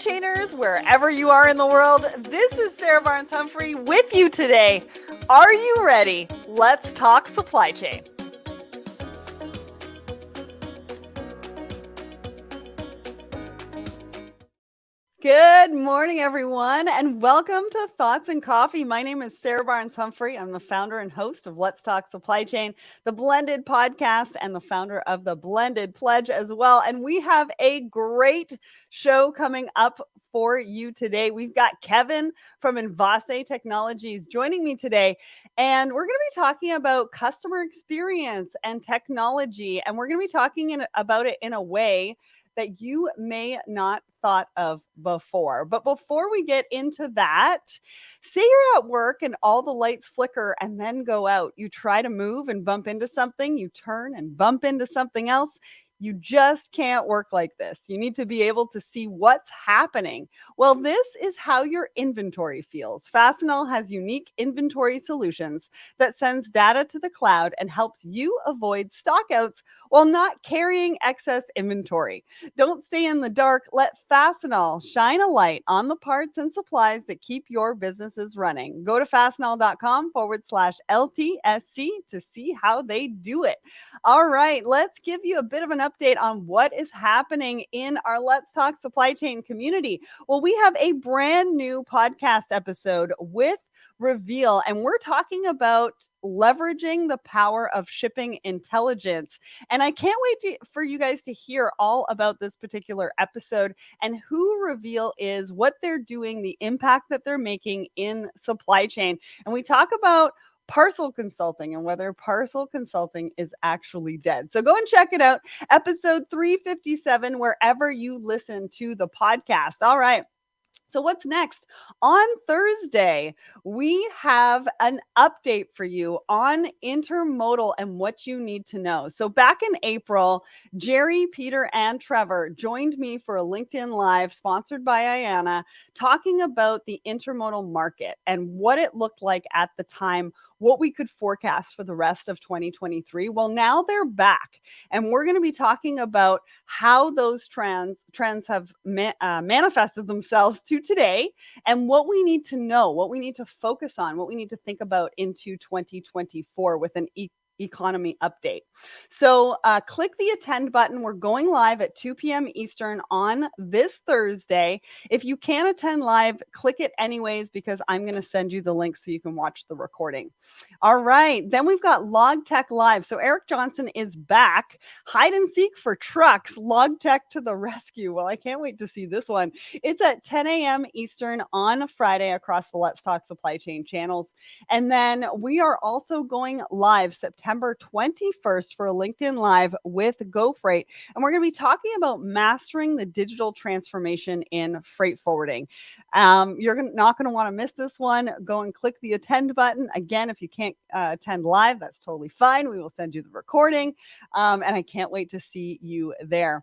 chainers, wherever you are in the world. This is Sarah Barnes-Humphrey with you today. Are you ready? Let's talk supply chain. Good morning, everyone, and welcome to Thoughts and Coffee. My name is Sarah Barnes-Humphrey. I'm the founder and host of Let's Talk Supply Chain, the Blended podcast, and the founder of the Blended Pledge as well. And we have a great show coming up for you today. We've got Kevin from Envase Technologies joining me today, and we're going to be talking about customer experience and technology, and we're going to be talking about it in a way that you may not thought of before. But before we get into that, say you're at work and all the lights flicker and then go out. You try to move and bump into something, you turn and bump into something else. You just can't work like this. You need to be able to see what's happening. Well, this is how your inventory feels. Fastenal has unique inventory solutions that sends data to the cloud and helps you avoid stockouts while not carrying excess inventory. Don't stay in the dark. Let Fastenal shine a light on the parts and supplies that keep your businesses running. Go to fastenal.com/LTSC to see how they do it. All right, let's give you a bit of an update on what is happening in our Let's Talk Supply Chain community. Well, we have a brand new podcast episode with Reveal, and we're talking about leveraging the power of shipping intelligence. And I can't wait for you guys to hear all about this particular episode and who Reveal is, what they're doing, the impact that they're making in supply chain. And we talk about parcel consulting and whether parcel consulting is actually dead. So go and check it out. Episode 357, wherever you listen to the podcast. All right. So what's next? On Thursday, we have an update for you on intermodal and what you need to know. So back in April, Jerry, Peter, and Trevor joined me for a LinkedIn Live sponsored by Ayana, talking about the intermodal market and what it looked like at the time, what we could forecast for the rest of 2023. Well, now they're back, and we're going to be talking about how those trends have manifested themselves to today, and what we need to know, what we need to focus on, what we need to think about into 2024 with an economy update. So click the attend button. We're going live at 2 p.m. Eastern on this Thursday. If you can't attend live, click it anyways, because I'm going to send you the link so you can watch the recording. All right. Then we've got Log Tech Live. So Eric Johnson is back. Hide and seek for trucks. Log Tech to the rescue. Well, I can't wait to see this one. It's at 10 a.m. Eastern on Friday across the Let's Talk Supply Chain channels. And then we are also going live September 21st for a LinkedIn Live with GoFreight. And we're going to be talking about mastering the digital transformation in freight forwarding. You're not going to want to miss this one. Go and click the attend button. Again, if you can't attend live, that's totally fine. We will send you the recording. And I can't wait to see you there.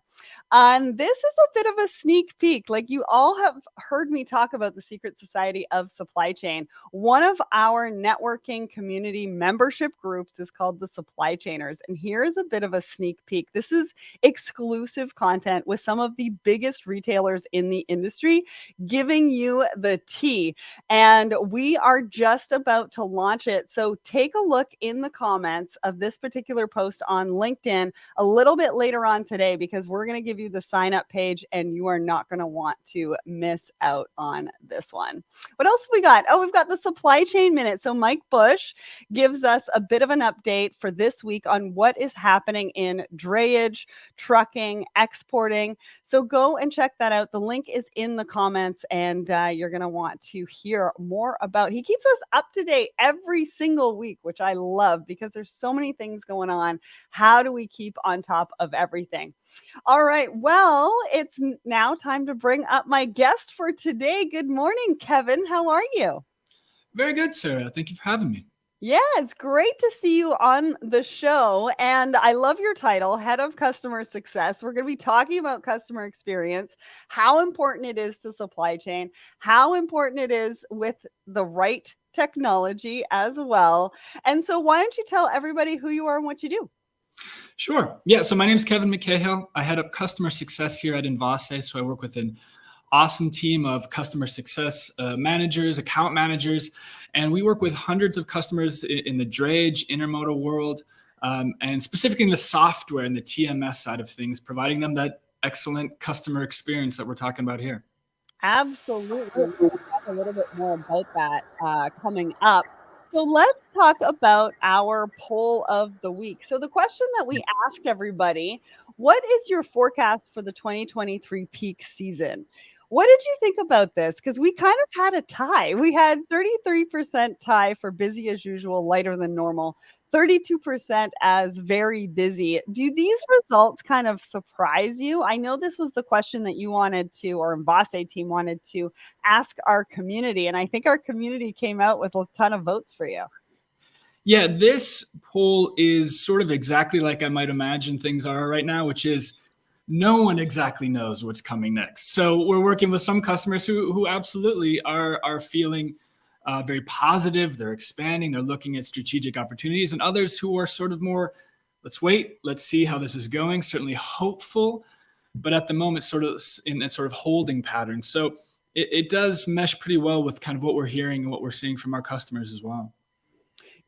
This is a bit of a sneak peek. Like, you all have heard me talk about the Secret Society of Supply Chain. One of our networking community membership groups is called the Supply Chainers. And here's a bit of a sneak peek. This is exclusive content with some of the biggest retailers in the industry, giving you the tea. And we are just about to launch it. So take a look in the comments of this particular post on LinkedIn a little bit later on today, because we're going to give you the sign up page and you are not going to want to miss out on this one. What else have we got? Oh, we've got the Supply Chain Minute. So Mike Bush gives us a bit of an update for this week on what is happening in drayage, trucking, exporting. So go and check that out. The link is in the comments, and you're going to want to hear more about. He keeps us up to date every single week, which I love, because there's so many things going on. How do we keep on top of everything? All right. Well, it's now time to bring up my guest for today. Good morning, Kevin. How are you? Very good, Sarah. Thank you for having me. Yeah, it's great to see you on the show. And I love your title, Head of Customer Success. We're going to be talking about customer experience, how important it is to supply chain, how important it is with the right technology as well. And so why don't you tell everybody who you are and what you do? Sure. Yeah. So my name is Kevin McCahill. I head up customer success here at Envase. So I work within awesome team of customer success managers, account managers, and we work with hundreds of customers in the drayage, intermodal world, and specifically in the software and the TMS side of things, providing them that excellent customer experience that we're talking about here. Absolutely. We're going to talk a little bit more about that coming up. So let's talk about our poll of the week. So the question that we asked everybody, what is your forecast for the 2023 peak season? What did you think about this? Because we kind of had a tie. We had 33% tie for busy as usual, lighter than normal, 32% as very busy. Do these results kind of surprise you? I know this was the question that you wanted to, or Envase team wanted to ask our community. And I think our community came out with a ton of votes for you. Yeah, this poll is sort of exactly like I might imagine things are right now, which is no one exactly knows what's coming next. So we're working with some customers who absolutely are feeling very positive. They're expanding. They're looking at strategic opportunities, and others who are sort of more, let's wait, let's see how this is going. Certainly hopeful, but at the moment, sort of in a sort of holding pattern. So it does mesh pretty well with kind of what we're hearing and what we're seeing from our customers as well.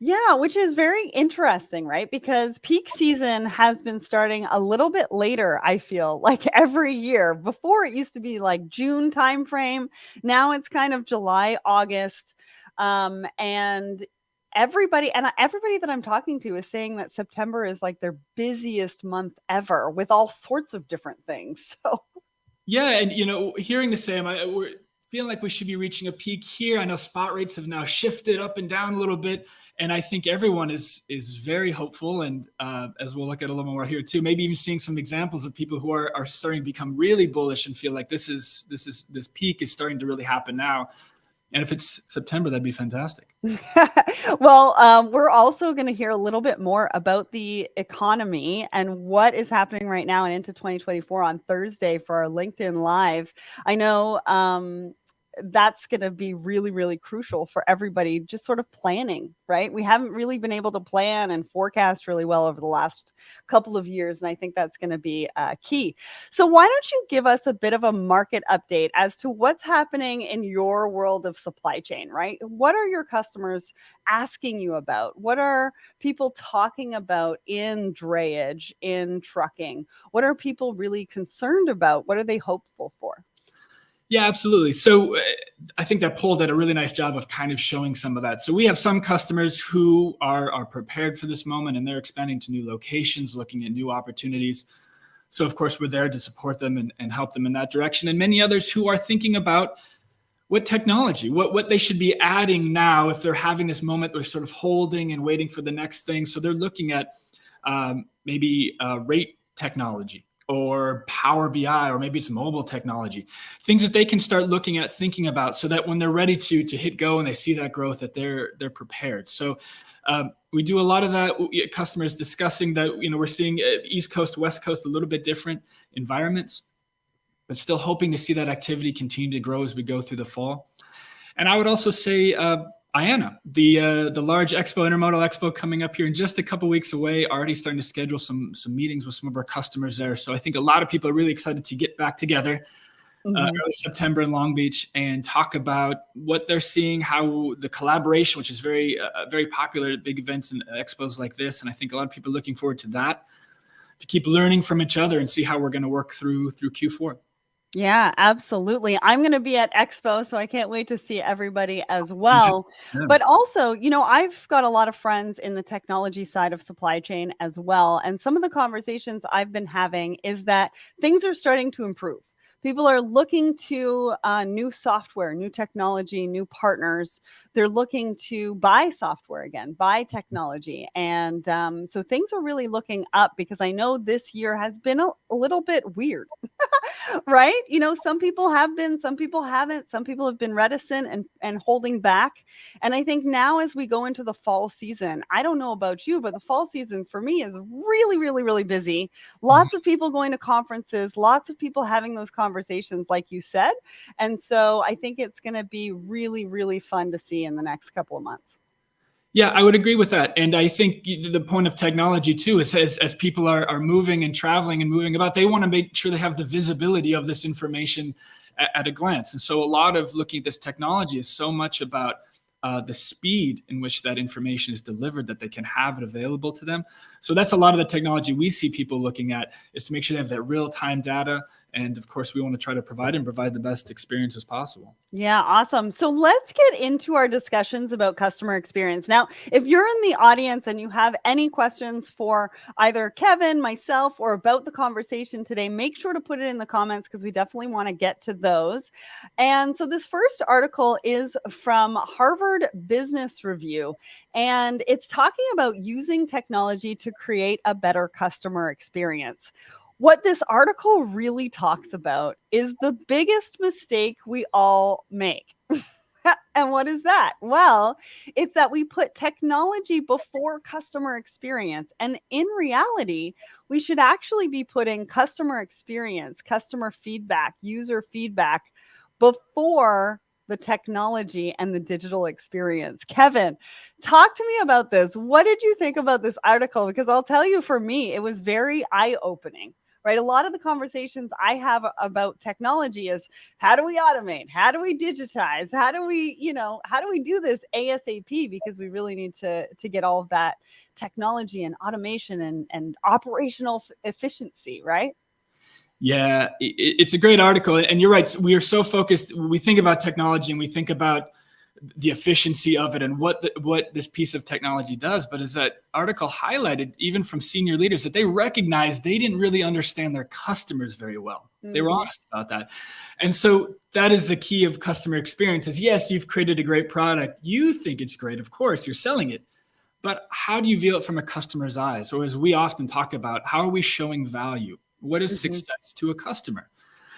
Yeah, which is very interesting, right? Because peak season has been starting a little bit later, I feel like every year. Before it used to be like June timeframe. Now it's kind of July, August. And everybody that I'm talking to is saying that September is like their busiest month ever with all sorts of different things. So yeah, and hearing the same, we're feeling like we should be reaching a peak here. I know spot rates have now shifted up and down a little bit, and I think everyone is very hopeful. And as we'll look at a little more here too, maybe even seeing some examples of people who are starting to become really bullish and feel like this peak is starting to really happen now. And if it's September, that'd be fantastic. Well, we're also going to hear a little bit more about the economy and what is happening right now and into 2024 on Thursday for our LinkedIn Live. I know that's going to be really, really crucial for everybody just sort of planning, right? We haven't really been able to plan and forecast really well over the last couple of years. And I think that's going to be key. So why don't you give us a bit of a market update as to what's happening in your world of supply chain, right? What are your customers asking you about? What are people talking about in drayage, in trucking? What are people really concerned about? What are they hopeful for? Yeah, absolutely. So I think that poll did a really nice job of kind of showing some of that. So we have some customers who are prepared for this moment, and they're expanding to new locations, looking at new opportunities. So of course, we're there to support them and help them in that direction. And many others who are thinking about what technology, what they should be adding now if they're having this moment, they're sort of holding and waiting for the next thing. So they're looking at maybe rate technology, or Power BI, or maybe it's mobile technology, things that they can start looking at, thinking about, so that when they're ready to hit go and they see that growth, that they're prepared. So we do a lot of that. Customers discussing that, we're seeing East Coast, West Coast, a little bit different environments, but still hoping to see that activity continue to grow as we go through the fall. And I would also say IANA, the large expo, intermodal expo, coming up here in just a couple weeks away, already starting to schedule some meetings with some of our customers there. So I think a lot of people are really excited to get back together early September in Long Beach and talk about what they're seeing, how the collaboration, which is very popular at big events and expos like this. And I think a lot of people are looking forward to that, to keep learning from each other and see how we're going to work through Q4. Yeah, absolutely. I'm going to be at Expo, so I can't wait to see everybody as well. Yeah. But also, I've got a lot of friends in the technology side of supply chain as well. And some of the conversations I've been having is that things are starting to improve. People are looking to new software, new technology, new partners. They're looking to buy software again, buy technology. And so things are really looking up, because I know this year has been a little bit weird. Right? Some people have been, some people haven't, some people have been reticent and holding back. And I think now, as we go into the fall season, I don't know about you, but the fall season for me is really, really, really busy. Lots of people going to conferences, lots of people having those conversations, like you said. And so I think it's going to be really, really fun to see in the next couple of months. Yeah, I would agree with that. And I think the point of technology too is as people are moving and traveling and moving about, they want to make sure they have the visibility of this information at a glance. And so a lot of looking at this technology is so much about the speed in which that information is delivered, that they can have it available to them. So that's a lot of the technology we see people looking at, is to make sure they have that real-time data. And of course, we want to try to provide the best experience as possible. Yeah, awesome. So let's get into our discussions about customer experience. Now, if you're in the audience and you have any questions for either Kevin, myself, or about the conversation today, make sure to put it in the comments, because we definitely want to get to those. And so this first article is from Harvard Business Review, and it's talking about using technology to create a better customer experience. What this article really talks about is the biggest mistake we all make. And what is that? Well, it's that we put technology before customer experience. And in reality, we should actually be putting customer experience, customer feedback, user feedback before the technology and the digital experience. Kevin, talk to me about this. What did you think about this article? Because I'll tell you, for me, it was very eye-opening. Right? A lot of the conversations I have about technology is, how do we automate? How do we digitize? How do we do this ASAP? Because we really need to get all of that technology and automation and operational efficiency, right? Yeah, it's a great article. And you're right. We are so focused. We think about technology and we think about the efficiency of it and what this piece of technology does. But as that article highlighted, even from senior leaders, that they recognized they didn't really understand their customers very well. Mm-hmm. They were honest about that. And so that is the key of customer experience is, yes, you've created a great product. You think it's great. Of course, you're selling it. But how do you view it from a customer's eyes? Or as we often talk about, how are we showing value? What is success to a customer?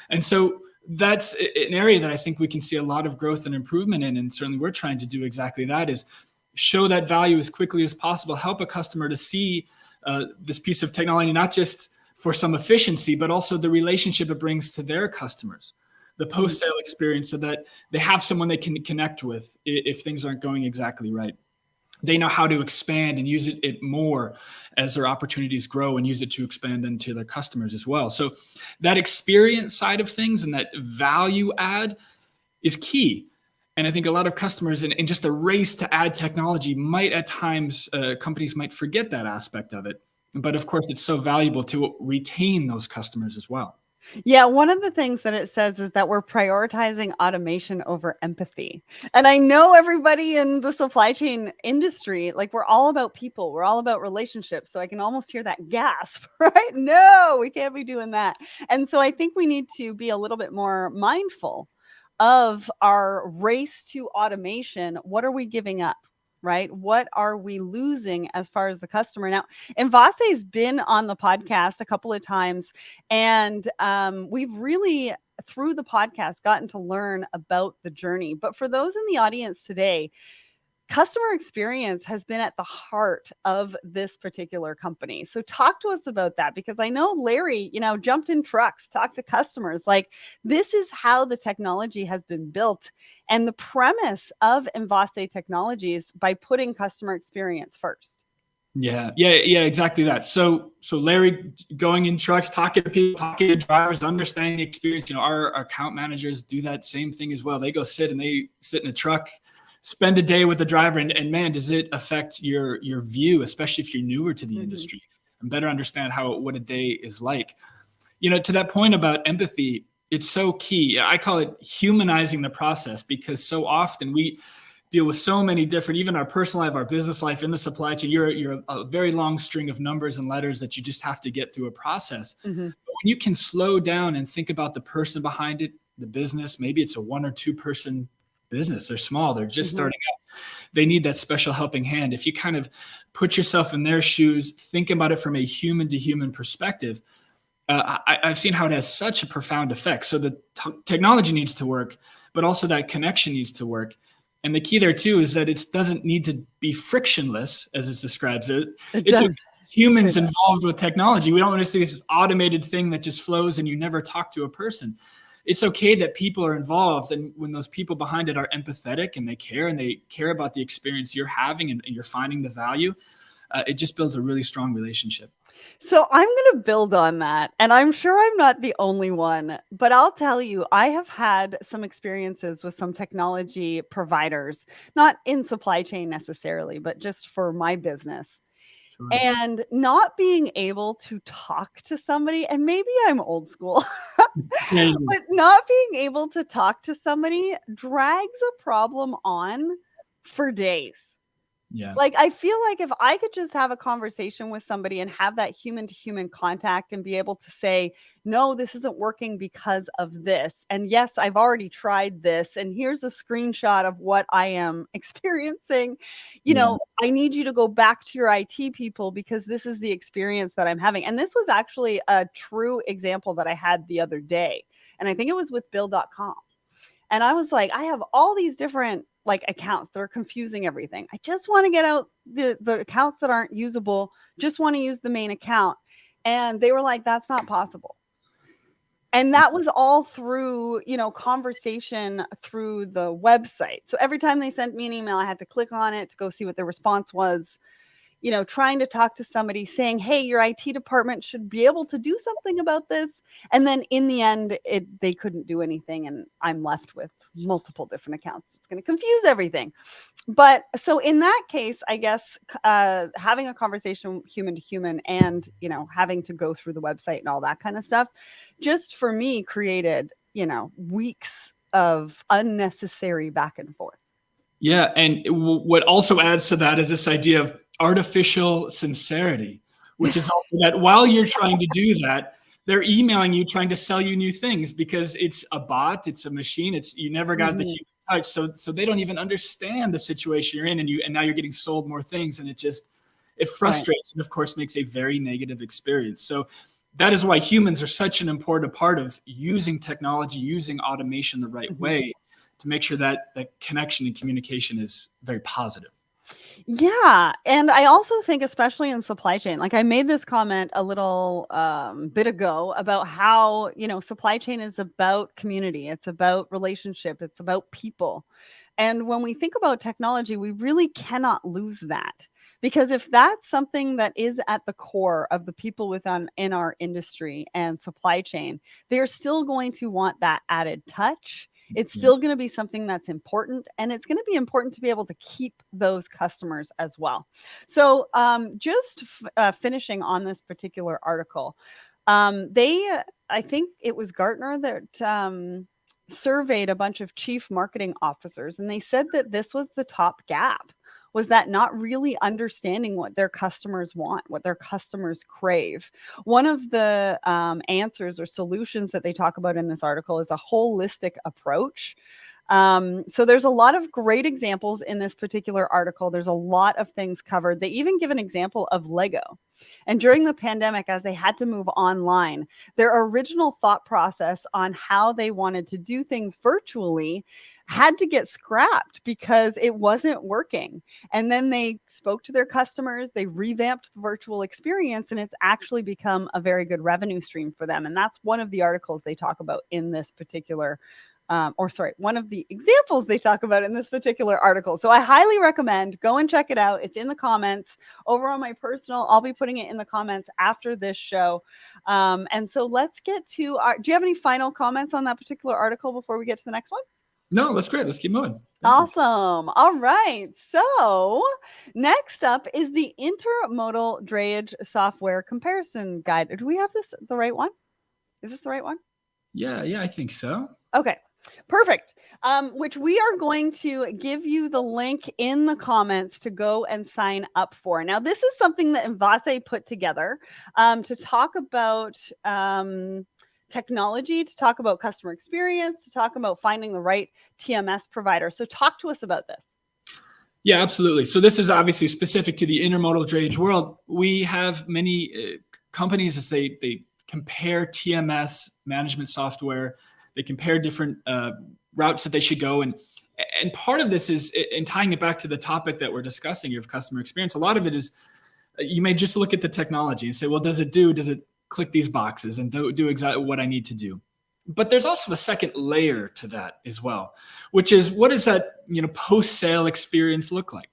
And so that's an area that I think we can see a lot of growth and improvement in. And certainly we're trying to do exactly that, is show that value as quickly as possible, help a customer to see this piece of technology, not just for some efficiency, but also the relationship it brings to their customers, the post-sale experience, so that they have someone they can connect with if things aren't going exactly right. They know how to expand and use it more as their opportunities grow, and use it to expand into their customers as well. So that experience side of things and that value add is key. And I think a lot of customers in just a race to add technology might at times, companies might forget that aspect of it. But of course, it's so valuable to retain those customers as well. Yeah, one of the things that it says is that we're prioritizing automation over empathy. And I know everybody in the supply chain industry, like, we're all about people, we're all about relationships. So I can almost hear that gasp, right? No, we can't be doing that. And so I think we need to be a little bit more mindful of our race to automation. What are we giving up? Right? What are we losing as far as the customer? Now, Envase's been on the podcast a couple of times, and we've really, through the podcast, gotten to learn about the journey. But for those in the audience today, customer experience has been at the heart of this particular company. So talk to us about that, because I know Larry, jumped in trucks, talked to customers. Like, this is how the technology has been built, and the premise of Envase Technologies by putting customer experience first. Yeah, exactly that. So Larry going in trucks, talking to people, talking to drivers, understanding the experience. Our account managers do that same thing as well. They go sit in a truck, spend a day with the driver, and man, does it affect your view, especially if you're newer to the industry, and better understand what a day is like. To that point about empathy, it's so key. I call it humanizing the process, because so often we deal with so many different, even our personal life, our business life, in the supply chain, you're a very long string of numbers and letters that you just have to get through a process. But when you can slow down and think about the person behind it, the business, maybe it's a 1 or 2 person business. They're small. They're just starting out. They need that special helping hand. If you kind of put yourself in their shoes, think about it from a human to human perspective, I've seen how it has such a profound effect. So the technology needs to work, but also that connection needs to work. And the key there too is that it doesn't need to be frictionless, as it describes it. It's humans involved with technology. We don't want to see this automated thing that just flows and you never talk to a person. It's okay that people are involved, and when those people behind it are empathetic and they care about the experience you're having and you're finding the value, it just builds a really strong relationship. So I'm going to build on that. And I'm sure I'm not the only one, but I'll tell you, I have had some experiences with some technology providers, not in supply chain necessarily, but just for my business. Sure. And not being able to talk to somebody, and maybe I'm old school, Yeah. but not being able to talk to somebody drags a problem on for days. Yeah. Like, I feel like if I could just have a conversation with somebody and have that human to human contact and be able to say, no, this isn't working because of this. And yes, I've already tried this. And here's a screenshot of what I am experiencing. Yeah. I need you to go back to your IT people because this is the experience that I'm having. And this was actually a true example that I had the other day. And I think it was with Bill.com. And I was like, I have all these different like accounts that are confusing everything. I just want to get out the accounts that aren't usable, just want to use the main account. And they were like, that's not possible. And that was all through, conversation through the website. So every time they sent me an email, I had to click on it to go see what their response was. Trying to talk to somebody saying, hey, your IT department should be able to do something about this. And then in the end, they couldn't do anything. And I'm left with multiple different accounts. It's going to confuse everything. But so in that case, I guess having a conversation human to human and, having to go through the website and all that kind of stuff, just for me created, weeks of unnecessary back and forth. Yeah. And what also adds to that is this idea of artificial sincerity, which is also that while you're trying to do that, they're emailing you trying to sell you new things because it's a bot, it's a machine, you never got the human touch. So they don't even understand the situation you're in, and now you're getting sold more things, and it frustrates and of course makes a very negative experience. So that is why humans are such an important part of using technology, using automation the right way to make sure that the connection and communication is very positive. Yeah. And I also think, especially in supply chain, like I made this comment a little bit ago about how, supply chain is about community. It's about relationship. It's about people. And when we think about technology, we really cannot lose that, because if that's something that is at the core of the people in our industry and supply chain, they're still going to want that added touch. It's still going to be something that's important, and it's going to be important to be able to keep those customers as well. So just finishing on this particular article, I think it was Gartner that surveyed a bunch of chief marketing officers, and they said that this was the top gap, was that not really understanding what their customers want, what their customers crave. One of the answers or solutions that they talk about in this article is a holistic approach. So there's a lot of great examples in this particular article. There's a lot of things covered. They even give an example of Lego. And during the pandemic, as they had to move online, their original thought process on how they wanted to do things virtually had to get scrapped because it wasn't working. And then they spoke to their customers, they revamped the virtual experience, and it's actually become a very good revenue stream for them. And that's one of the articles they talk about in this particular one of the examples they talk about in this particular article. So I highly recommend go and check it out. It's in the comments over on my personal. I'll be putting it in the comments after this show. And so let's get to do you have any final comments on that particular article before we get to the next one? No, that's great. Let's keep moving. Awesome. All right. So next up is the intermodal drayage software comparison guide. Do we have the right one? Is this the right one? Yeah, I think so. Okay. Perfect. Which we are going to give you the link in the comments to go and sign up for. Now, this is something that Envase put together to talk about technology, to talk about customer experience, to talk about finding the right TMS provider. So talk to us about this. Yeah, absolutely. So this is obviously specific to the intermodal drayage world. We have many companies as they compare TMS management software. They compare different routes that they should go. And part of this is, in tying it back to the topic that we're discussing of customer experience, a lot of it is you may just look at the technology and say, well, does it click these boxes and do exactly what I need to do? But there's also a second layer to that as well, which is, what does that post-sale experience look like?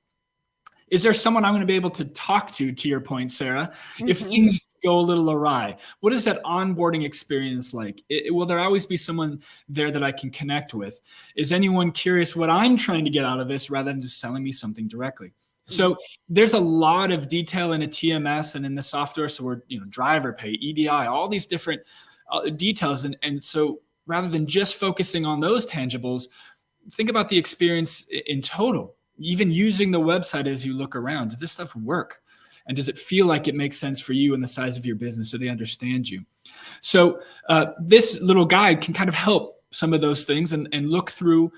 Is there someone I'm going to be able to talk to your point, Sarah, if things go a little awry? What is that onboarding experience like? Will there always be someone there that I can connect with? Is anyone curious what I'm trying to get out of this rather than just selling me something directly? So there's a lot of detail in a TMS and in the software. So we're, driver pay, EDI, all these different details. And so rather than just focusing on those tangibles, think about the experience in total. Even using the website as you look around, does this stuff work? And does it feel like it makes sense for you and the size of your business so they understand you? So this little guide can kind of help some of those things and look through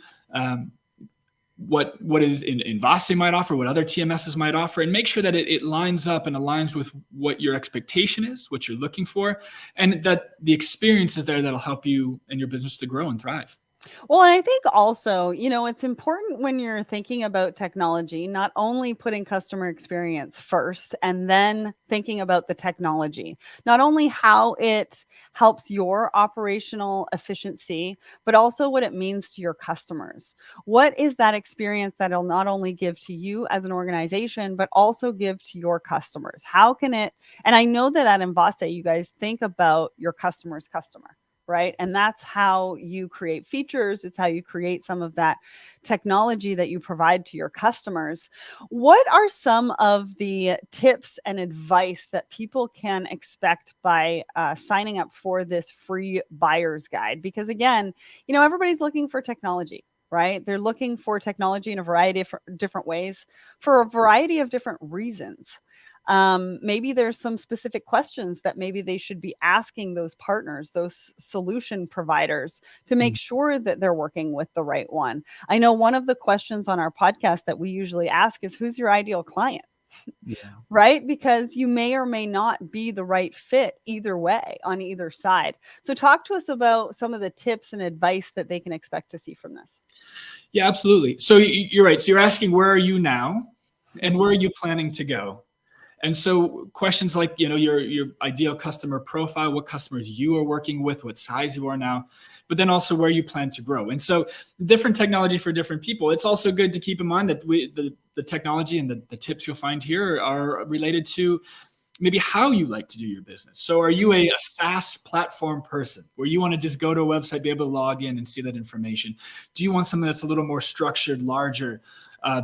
what is in Envase might offer, what other TMSs might offer, and make sure that it lines up and aligns with what your expectation is, what you're looking for, and that the experience is there that'll help you and your business to grow and thrive. Well, and I think also, it's important when you're thinking about technology, not only putting customer experience first and then thinking about the technology, not only how it helps your operational efficiency, but also what it means to your customers. What is that experience that it'll not only give to you as an organization, but also give to your customers? How can it, and I know that at Envase, you guys think about your customer's customer. Right. And that's how you create features. It's how you create some of that technology that you provide to your customers. What are some of the tips and advice that people can expect by signing up for this free buyer's guide? Because again, everybody's looking for technology. Right? They're looking for technology in a variety of different ways for a variety of different reasons. Maybe there's some specific questions that maybe they should be asking those partners, those solution providers, to make sure that they're working with the right one. I know one of the questions on our podcast that we usually ask is, who's your ideal client? Yeah. Right? Because you may or may not be the right fit either way on either side. So talk to us about some of the tips and advice that they can expect to see from this. Yeah, absolutely. So you're right. So you're asking, where are you now and where are you planning to go? And so questions like, your ideal customer profile, what customers you are working with, what size you are now, but then also where you plan to grow. And so different technology for different people. It's also good to keep in mind that the technology and the tips you'll find here are related to maybe how you like to do your business. So are you a SaaS platform person where you want to just go to a website, be able to log in and see that information? Do you want something that's a little more structured, larger,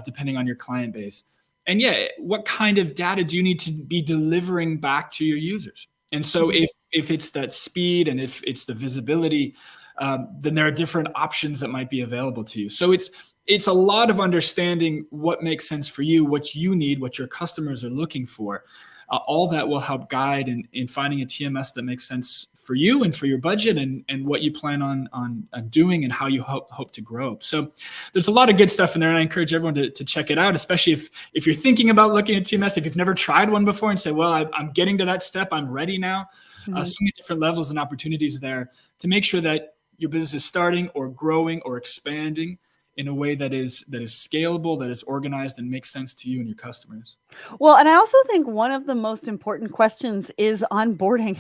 depending on your client base? And what kind of data do you need to be delivering back to your users? And so if it's that speed and if it's the visibility, then there are different options that might be available to you. So it's a lot of understanding what makes sense for you, what you need, what your customers are looking for. All that will help guide in finding a TMS that makes sense for you and for your budget and what you plan on doing and how you hope to grow. So there's a lot of good stuff in there, and I encourage everyone to check it out, especially if you're thinking about looking at TMS, if you've never tried one before and say, well, I'm getting to that step, I'm ready now. So many different levels and opportunities there to make sure that your business is starting or growing or expanding in a way that is scalable, that is organized, and makes sense to you and your customers. Well, and I also think one of the most important questions is onboarding.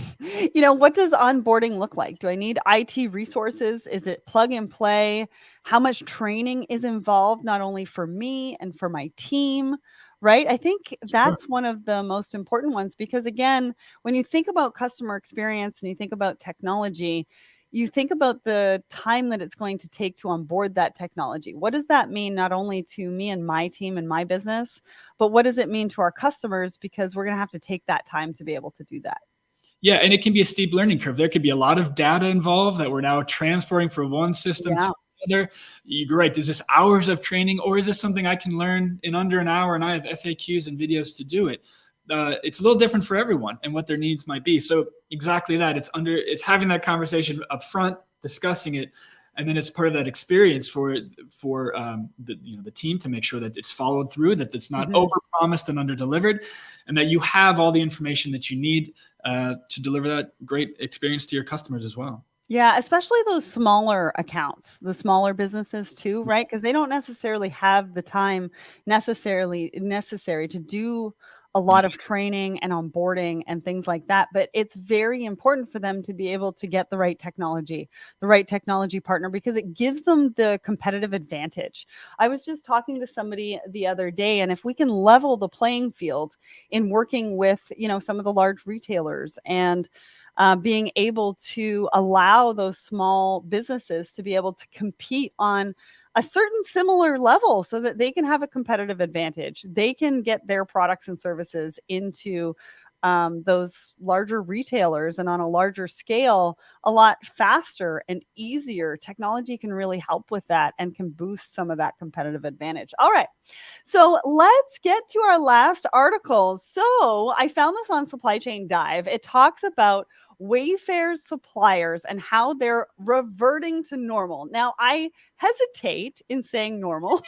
What does onboarding look like? Do I need IT resources? Is it plug and play? How much training is involved, not only for me and for my team? Right? I think that's one of the most important ones, because again, when you think about customer experience and you think about technology, you think about the time that it's going to take to onboard that technology. What does that mean, not only to me and my team and my business, but what does it mean to our customers? Because we're going to have to take that time to be able to do that. Yeah, and it can be a steep learning curve. There could be a lot of data involved that we're now transporting from one system to another. You're right. Is this hours of training, or is this something I can learn in under an hour and I have FAQs and videos to do it? It's a little different for everyone and what their needs might be. So exactly that. It's having that conversation up front, discussing it, and then it's part of that experience for the team to make sure that it's followed through, that it's not overpromised and underdelivered, and that you have all the information that you need to deliver that great experience to your customers as well. Yeah, especially those smaller accounts, the smaller businesses too, right? Because they don't necessarily have the time necessary to do a lot of training and onboarding and things like that. But it's very important for them to be able to get the right technology partner, because it gives them the competitive advantage. I was just talking to somebody the other day, and if we can level the playing field in working with, some of the large retailers, and being able to allow those small businesses to be able to compete on a certain similar level so that they can have a competitive advantage. They can get their products and services into those larger retailers and on a larger scale a lot faster and easier. Technology can really help with that and can boost some of that competitive advantage. All right. So let's get to our last article. So I found this on Supply Chain Dive. It talks about Wayfair's suppliers and how they're reverting to normal. Now, I hesitate in saying normal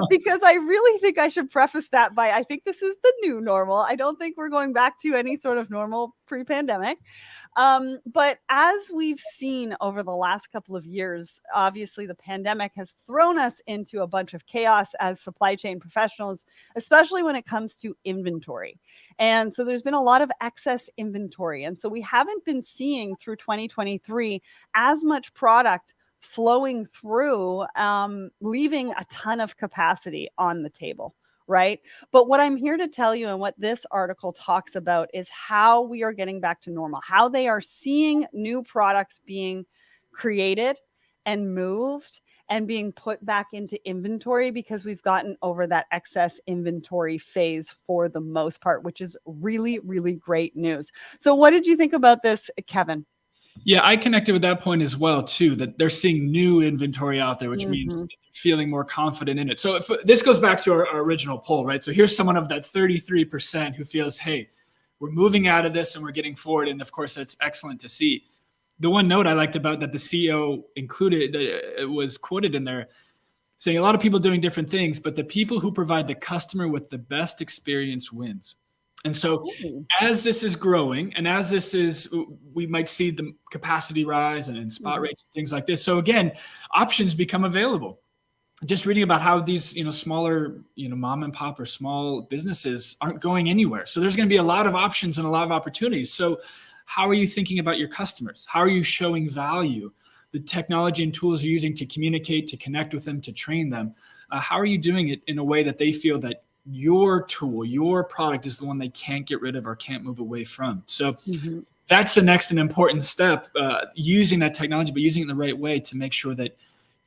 because I really think I should preface that by I think this is the new normal. I don't think we're going back to any sort of normal pre-pandemic. But as we've seen over the last couple of years, obviously the pandemic has thrown us into a bunch of chaos as supply chain professionals, especially when it comes to inventory. And so there's been a lot of excess inventory. And so we haven't been seeing through 2023 as much product flowing through, leaving a ton of capacity on the table. Right. But what I'm here to tell you and what this article talks about is how we are getting back to normal, how they are seeing new products being created and moved and being put back into inventory, because we've gotten over that excess inventory phase for the most part, which is really, really great news. So what did you think about this, Kevin? Yeah, I connected with that point as well, too, that they're seeing new inventory out there, which means feeling more confident in it. So if this goes back to our original poll, right? So here's someone of that 33% who feels, hey, we're moving out of this and we're getting forward. And of course, that's excellent to see. The one note I liked about that the CEO included, it was quoted in there, saying a lot of people doing different things, but the people who provide the customer with the best experience wins. And so as this is growing and as this is, we might see the capacity rise and spot rates and things like this. So again, options become available. Just reading about how these, smaller, mom and pop or small businesses aren't going anywhere. So there's going to be a lot of options and a lot of opportunities. So how are you thinking about your customers? How are you showing value? The technology and tools you're using to communicate, to connect with them, to train them. How are you doing it in a way that they feel that your tool, your product is the one they can't get rid of or can't move away from? So that's the next and important step, using that technology, but using it in the right way to make sure that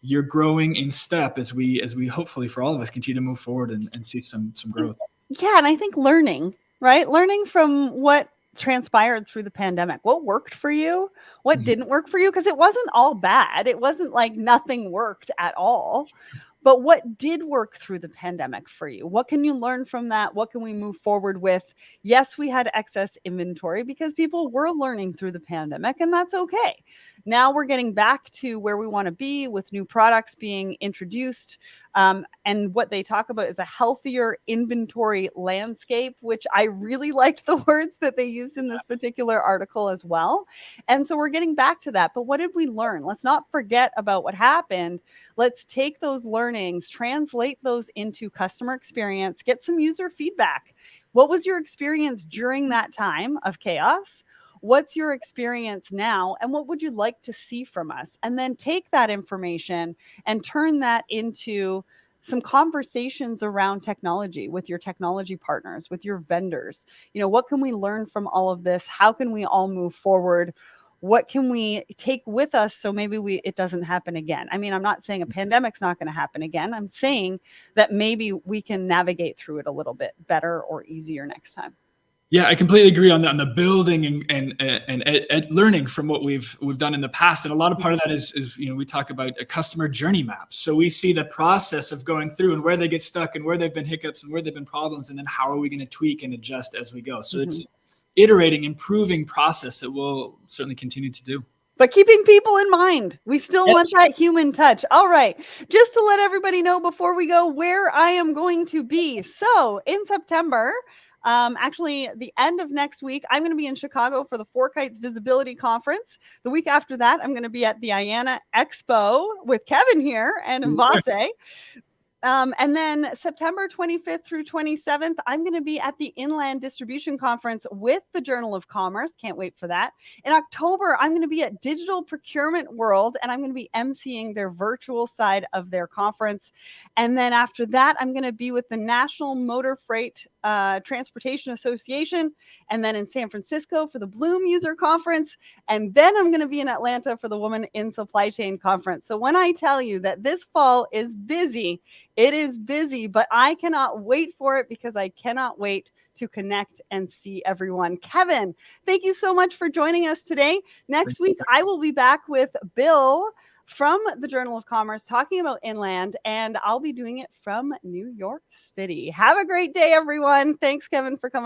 you're growing in step as we hopefully for all of us continue to move forward and see some growth. Yeah. And I think learning from what transpired through the pandemic, what worked for you, what didn't work for you, because it wasn't all bad. It wasn't like nothing worked at all. But what did work through the pandemic for you? What can you learn from that? What can we move forward with? Yes, we had excess inventory because people were learning through the pandemic, and that's okay. Now we're getting back to where we want to be with new products being introduced. And what they talk about is a healthier inventory landscape, which I really liked the words that they used in this particular article as well. And so we're getting back to that. But what did we learn? Let's not forget about what happened. Let's take those learnings, translate those into customer experience, get some user feedback. What was your experience during that time of chaos? What's your experience now? And what would you like to see from us? And then take that information and turn that into some conversations around technology with your technology partners, with your vendors. What can we learn from all of this? How can we all move forward? What can we take with us so maybe it doesn't happen again? I mean, I'm not saying a pandemic's not going to happen again. I'm saying that maybe we can navigate through it a little bit better or easier next time. Yeah, I completely agree on the building and learning from what we've done in the past. And a lot of part of that is we talk about a customer journey map. So we see the process of going through and where they get stuck and where they've been hiccups and where they've been problems, and then how are we going to tweak and adjust as we go. So it's iterating, improving process that we'll certainly continue to do. But keeping people in mind. We still want that human touch. All right. Just to let everybody know before we go where I am going to be. So in September, actually the end of next week, I'm going to be in Chicago for the Four Kites Visibility Conference. The week after that, I'm going to be at the IANA Expo with Kevin here and Envase. And then September 25th through 27th, I'm going to be at the Inland Distribution Conference with the Journal of Commerce. Can't wait for that. In October, I'm going to be at Digital Procurement World, and I'm going to be emceeing their virtual side of their conference. And then after that, I'm going to be with the National Motor Freight Transportation Association, and then in San Francisco for the Bloom User Conference. And then I'm going to be in Atlanta for the Woman in Supply Chain Conference. So when I tell you that this fall is busy, it is busy, but I cannot wait for it because I cannot wait to connect and see everyone. Kevin, thank you so much for joining us today. Next week, I will be back with Bill from the Journal of Commerce talking about Inland, and I'll be doing it from New York City. Have a great day, everyone. Thanks, Kevin, for coming